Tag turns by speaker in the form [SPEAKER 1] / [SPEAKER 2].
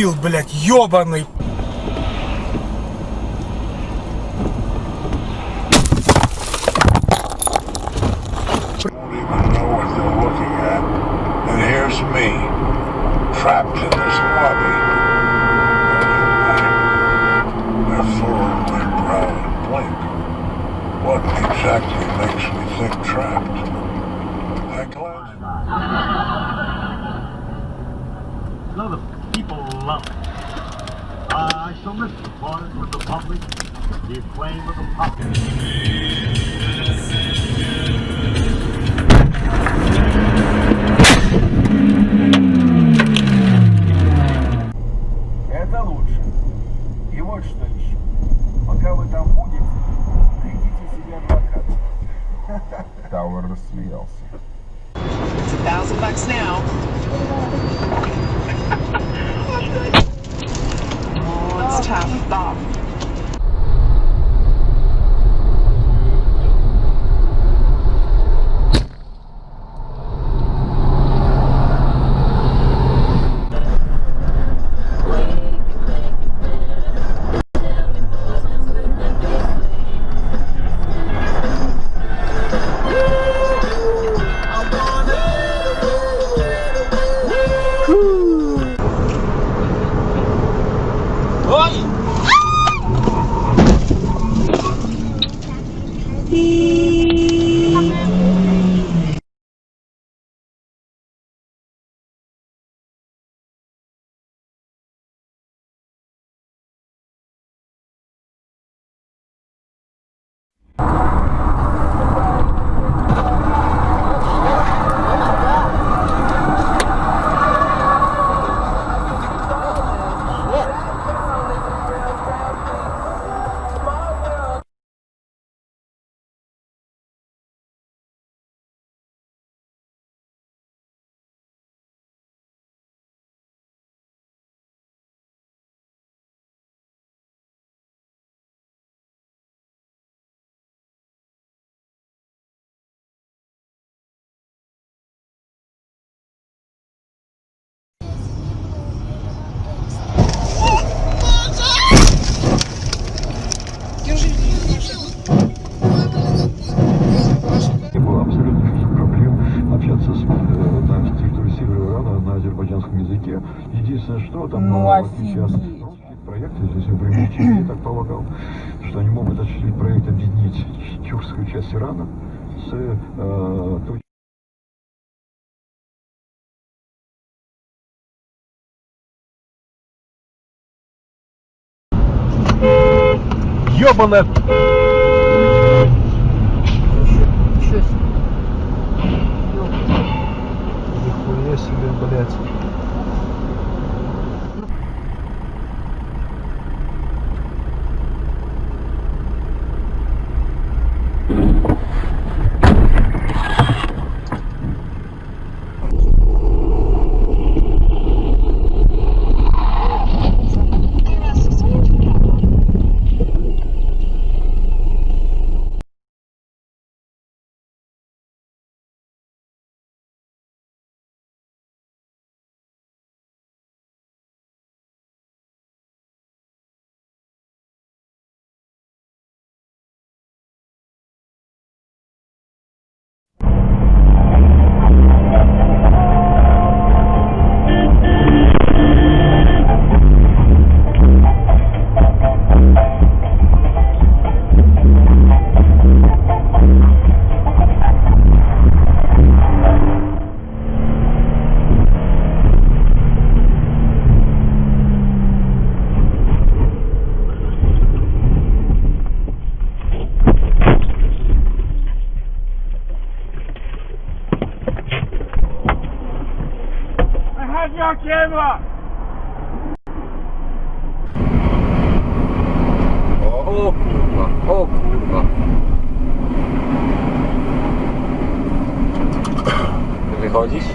[SPEAKER 1] дебил, блядь, ёбаный.
[SPEAKER 2] Trapped in this lobby. They're full and brown and blank. What exactly makes me think trapped? That glass?
[SPEAKER 3] No, the people love it. I shall miss the applause of the public, the acclaim of the populace.
[SPEAKER 4] Это лучше. И вот что еще. Пока вы там будете, найдите себе адвоката. Тауэр рассмеялся.
[SPEAKER 5] It's $1,000 now. Oh, it's tough. Stop.
[SPEAKER 3] Единственное, что там, в отличие от проекта, здесь мы примечали, я так полагал, что они могут осуществить проект объединить тюркскую часть Ирана с
[SPEAKER 1] Ёбаная.
[SPEAKER 4] Нихуя себе, блядь.
[SPEAKER 1] O kurwa, o kurwa. Wychodzisz?